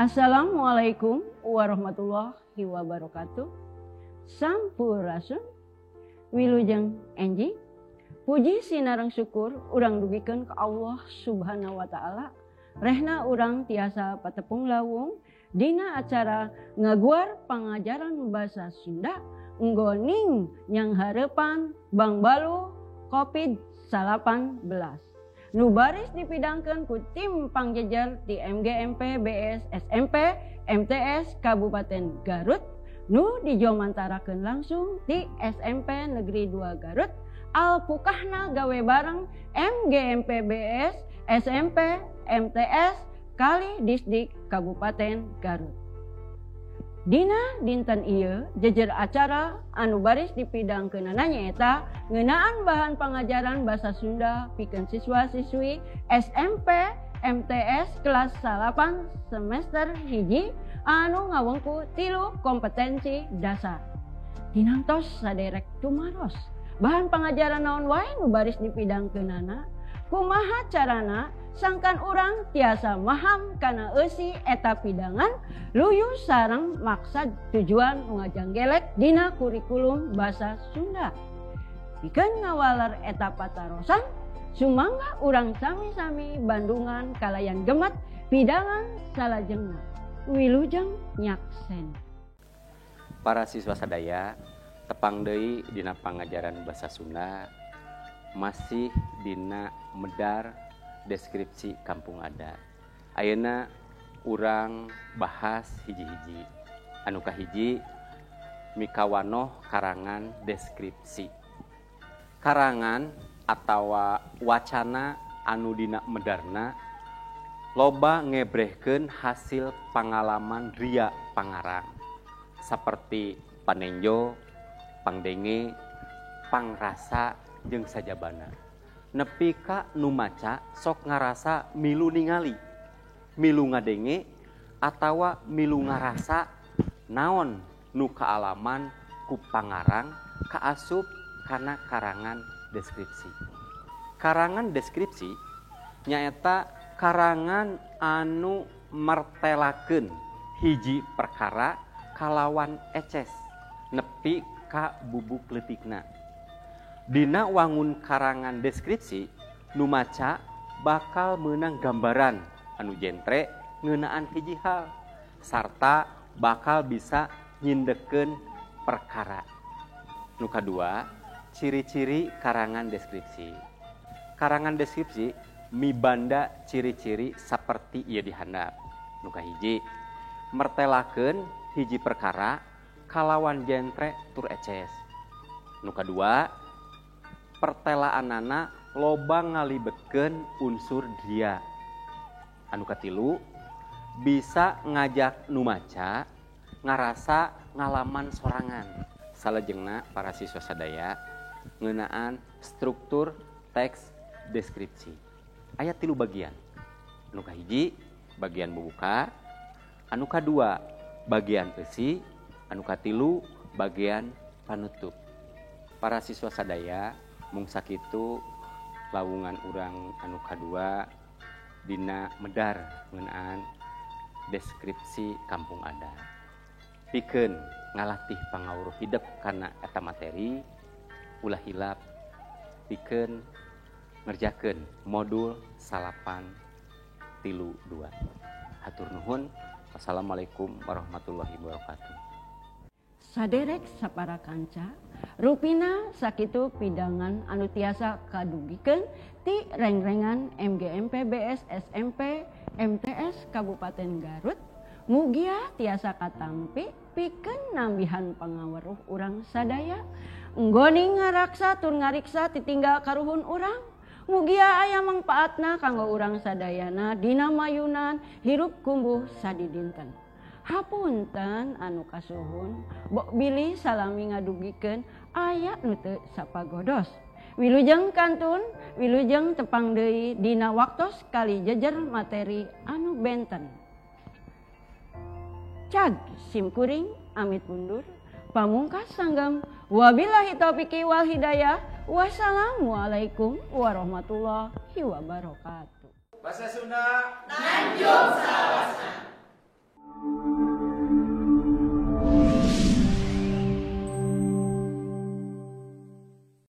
Assalamualaikum warahmatullahi wabarakatuh. Sampurasun, wilujeng enjing. Puji sinareng syukur urang dugikeun ka Allah Subhanahu wa taala. Rehna urang tiasa patepung lawung dina acara ngaguar pangajaran basa Sunda nggoning nyang hareupan Bang Balu COVID-19. Nu baris dipidangkeun ku tim pangjejer di MGMP BS SMP MTS Kabupaten Garut nu dijomantarakeun langsung di SMP Negeri 2 Garut alpukahna gawe bareng MGMP BS SMP MTS Kali Disdik Kabupaten Garut. Dina dinten ieu jejer acara anu baris dipidangkeunana nyaeta ngeunaan bahan pangajaran basa Sunda pikeun siswa-siswi SMP MTS kelas 8 semester 1 anu ngawengku 3 kompetensi dasar. Dinantos saderek tumaros bahan pangajaran naon wae nu baris dipidangkeunana, kumaha carana sangkan urang tiasa maham kana eusi eta pidangan luyu sareng maksad tujuan ngajanggelek dina kurikulum basa Sunda. Pikeun ngawaler eta patarosan sumangga urang sami-sami bandungan kalayan gemet pidangan salajengna. Wilujeng nyaksen. Para siswa sadaya, tepang deui dina pangajaran basa Sunda masih dina medar deskripsi kampung adat. Ayeuna urang bahas hiji-hiji. Anu kahiji mikawanoh karangan deskripsi. Karangan atawa wacana anu dina medarna loba ngebrehkeun hasil pangalaman ria pangarang saperti panenjo, pangdenge, pangrasa jeung sajabana. Nepi ka nu maca sok ngarasa milu ningali, milu ngadenge atawa milu ngarasa naon nu kaalaman ku pangarang kaasup kana karangan deskripsi. Karangan deskripsi nyaeta karangan anu martelakeun hiji perkara kalawan eces nepi ka bubuk leutikna. Dina wangun karangan deskripsi nu maca bakal meunang gambaran anu jentre ngeunaan hiji hal sarta bakal bisa nyindekeun perkara. Nu kadua, ciri-ciri karangan deskripsi. Karangan deskripsi mibanda ciri-ciri saperti ieu dihandap. Nu kahiji, mertelakeun hiji perkara kalawan jentre tur eces. Nu kadua, pertelaanana loba ngalibetkeun unsur dia. Anu katilu, bisa ngajak nu maca ngarasa ngalaman sorangan. Salajengna para siswa sadaya ngeunaan struktur teks deskripsi. Aya 3 bagian. Anu kahiji bagian bubuka, anu kadua bagian eusi, anu katilu bagian panutup. Para siswa sadaya mung sakitu lawungan urang anu kadua dina medar ngeunaan deskripsi kampung adat. Pikeun ngalatih pangawruh hidup kana eta materi ulah hilap pikeun ngerjakeun modul 832. Hatur nuhun. Wassalamualaikum warahmatullahi wabarakatuh. Saderek sapara kanca, rupina sakitu pidangan anu tiasa kadugikeun ti rengrengan MGMP BS SMP MTS Kabupaten Garut. Mugia tiasa katampi pikeun nambihan pangaweruh urang sadaya. Nggoni ngaraksa tur ngariksa titinggal karuhun urang. Mugia aya mangpaatna kanggo urang sadayana dina mayunan hirup kumbuh sadidinten. Hapunten anu kasuhun, bok bilih salami ngadugikeun aya nu teu sapagodos. Wilujeng kantun, wilujeng tepang deui dina waktos kali jejer materi anu benten. Cag simkuring amit mundur, pamungkas sanggem. Wabillahi taufiq wal hidayah. Wassalamualaikum warahmatullahi wabarakatuh. Bahasa Sunda Nanjung Salawasa.